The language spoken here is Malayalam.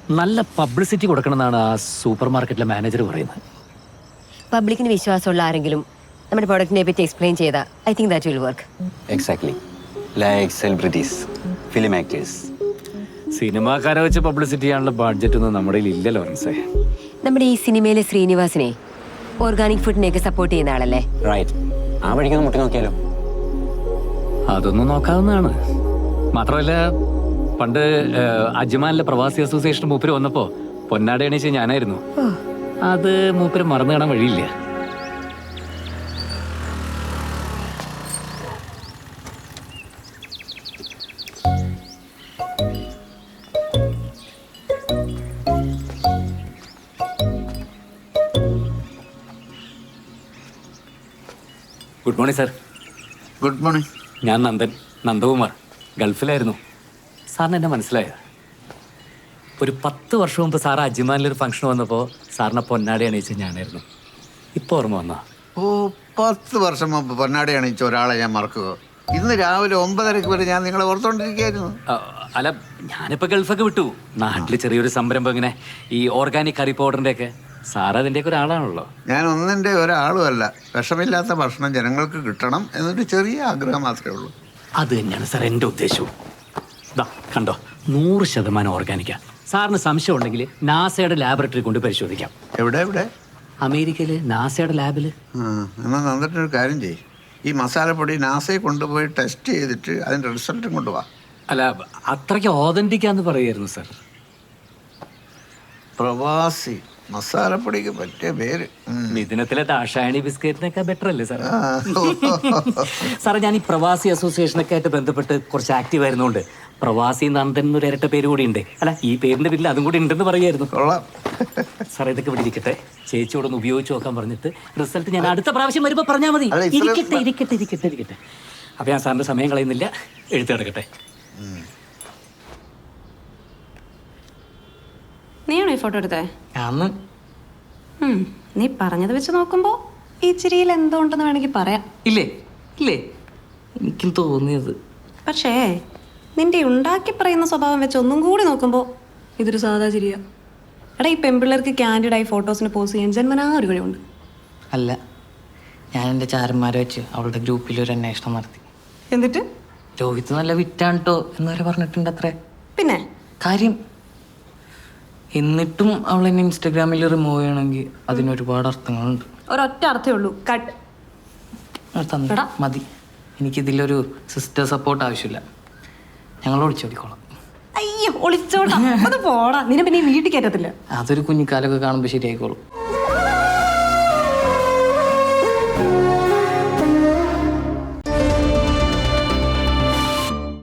നല്ല പബ്ലിസിറ്റി കൊടുക്കണമെന്നാണ് ആ സൂപ്പർ മാർക്കറ്റിലെ മാനേജർ പറയുന്നത്. പബ്ലിക്കിന് വിശ്വാസമുള്ള ആരെങ്കിലും നമ്മുടെ പ്രൊഡക്റ്റിനെ പറ്റി എക്സ്പ്ലെയിൻ ചെയ്താൽ I think that will work. Exactly, like celebrities, film actors. സിനിമാക്കാരെ വെച്ച് പബ്ലിസിറ്റി ചെയ്യാനുള്ള ബഡ്ജറ്റ് ഒന്നും നമ്മുടെ ഇല്ല ലോറൻസേ. നമ്മുടെ ഈ സിനിമയിലെ ശ്രീനിവാസിനെ ഓർഗാനിക് ഫുഡിനെയൊക്കെ സപ്പോർട്ട് ചെയ്യുന്ന ആളല്ലേ? റൈറ്റ്, ആ വഴിക്കൊന്ന് മുട്ടി നോക്കിയാലോ? അതൊന്നും നോക്കാവുന്നതാണ്. മാത്രമല്ല, പണ്ട് അജ്മാനിലെ പ്രവാസി അസോസിയേഷൻ മൂപ്പര് വന്നപ്പോ പൊന്നാട എണീച്ച് ഞാനായിരുന്നു. അത് മൂപ്പര് മറന്നു കാണാൻ വഴിയില്ല. Good morning sir. Good morning. ഞാൻ നന്ദകുമാർ, ഗൾഫിലായിരുന്നു. സാറിന് എന്നെ മനസ്സിലായോ? ഒരു 10 വർഷം മുമ്പ് സാറ് അജ്മാനിലൊരു ഫംഗ്ഷൻ വന്നപ്പോൾ സാറിനെ പൊന്നാടി അണിയിച്ച് ഞാനായിരുന്നു. ഇപ്പോൾ ഓർമ്മ വന്നോ? ഓ, 10 വർഷം മുമ്പ് പൊന്നാടി അണിയിച്ച ഒരാളെ ഞാൻ മറക്കുക? ഇന്ന് രാവിലെ 9:30 വരെ ഞാൻ നിങ്ങളെ ഓർത്തോണ്ടിരിക്കുകയായിരുന്നു. അല്ല, ഞാനിപ്പോൾ ഗൾഫൊക്കെ വിട്ടു. നാട്ടിൽ ചെറിയൊരു സംരംഭം, ഇങ്ങനെ ഈ ഓർഗാനിക് കറി പൗഡറിൻ്റെ ഒക്കെ. സാർ അതിൻ്റെയൊക്കെ ഒരാളാണല്ലോ. ഞാൻ ഒന്നിൻ്റെ ഒരാളുമല്ല. വിഷമില്ലാത്ത ഭക്ഷണം ജനങ്ങൾക്ക് കിട്ടണം എന്നൊരു ചെറിയ ആഗ്രഹം മാത്രമേ ഉള്ളൂ. അത് തന്നെയാണ് സാർ എൻ്റെ ഉദ്ദേശവും. ഇതാ കണ്ടോ, 100% ഓർഗാനിക്കാ. സാറിന് സംശയം ഉണ്ടെങ്കിൽ നാസയുടെ ലാബറട്ടറി കൊണ്ട് പരിശോധിക്കാം. എവിടെ എവിടെ? അമേരിക്കയിൽ നാസയുടെ ലാബിൽ. എന്നാൽ നന്നിട്ടൊരു കാര്യം ചെയ്യും, ഈ മസാലപ്പൊടി നാസയെ കൊണ്ടുപോയി ടെസ്റ്റ് ചെയ്തിട്ട് അതിൻ്റെ റിസൾട്ടും കൊണ്ടുപോവാ. അല്ല, അത്രയ്ക്ക് ഓതന്റിക്കാന്ന് പറയായിരുന്നു സാർ. പ്രവാസി മസാലപ്പൊടിക്ക് പറ്റിയ പേര്. മിഥുനത്തിലെ ദാഷായണി ബിസ്ക്കറ്റിനൊക്കെ ബെറ്റർ അല്ലേ സാർ? സാറേ, ഞാൻ ഈ പ്രവാസി അസോസിയേഷനൊക്കെ ആയിട്ട് ബന്ധപ്പെട്ട് കുറച്ച് ആക്റ്റീവ് ആയിരുന്നുകൊണ്ട് പ്രവാസി നന്ദൻ എന്നൊരു ഇരട്ട പേര് കൂടി ഉണ്ട്. അല്ല, ഈ പേരിന്റെ പേരിൽ അതും കൂടി ഉണ്ടെന്ന് പറയായിരുന്നു. കൊള്ളാം. സാറേ, ഇതൊക്കെ ഇവിടെ ഇരിക്കട്ടെ. ചേച്ചിയോടൊന്ന് ഉപയോഗിച്ച് നോക്കാൻ പറഞ്ഞിട്ട് റിസൾട്ട് ഞാൻ അടുത്ത പ്രാവശ്യം വരുമ്പോൾ പറഞ്ഞാൽ മതി. അല്ല, ഇരിക്കട്ടെ. അപ്പൊ ഞാൻ സാറിന്റെ സമയം കളയുന്നില്ല, എഴുത്തെടുക്കട്ടെ. നീയാണോ ഈ ഫോട്ടോ എടുത്തേ? നീ പറഞ്ഞത് വെച്ച് നോക്കുമ്പോ ഈ ചിരിയിൽ എന്തോ ഉണ്ടെന്ന് വേണമെങ്കിൽ പറയാം. ഇല്ലേ എനിക്കും തോന്നിയത്. പക്ഷേ നിന്റെ ഉണ്ടാക്കി പറയുന്ന സ്വഭാവം വെച്ച് ഒന്നും കൂടി നോക്കുമ്പോ ഇതൊരു സാധാ ചിരിയാ. എടാ, ഈ പെൺപിള്ളേർക്ക് ക്യാൻഡിഡായി ഫോട്ടോസിന് പോസ് ചെയ്യാൻ ജന്മനാ ഒരു കഴിവുണ്ട്. അല്ല, ഞാൻ എൻ്റെ ചാരന്മാരെ വെച്ച് അവളുടെ ഗ്രൂപ്പിൽ ഒരു അന്വേഷണം നടത്തി. എന്നിട്ട് രോഹിത് നല്ല വിറ്റാണ് കേട്ടോ എന്നുവരെ പറഞ്ഞിട്ടുണ്ട്. അത്രേ പിന്നെ കാര്യം. എന്നിട്ടും അവൾ എന്നെ ഇൻസ്റ്റാഗ്രാമിൽ റിമൂവ് ചെയ്യണമെങ്കിൽ അതിനൊരുപാട് അർത്ഥങ്ങളുണ്ട്. ഒരൊറ്റ അർത്ഥമേ ഉള്ളൂ, കട്ട്. മതി, എനിക്കിതിലൊരു സിസ്റ്റർ സപ്പോർട്ട് ആവശ്യമില്ല. ഞങ്ങൾ ഒളിച്ചോടിക്കോളാം. അയ്യോ, ഒളിച്ചോടാ, അത് പോടാ. നിന്നെ പിന്നെ വീട്ടിൽ കയറ്റത്തില്ല. അതൊരു കുഞ്ഞിക്കാലൊക്കെ കാണുമ്പോൾ ശരിയായിക്കോളും.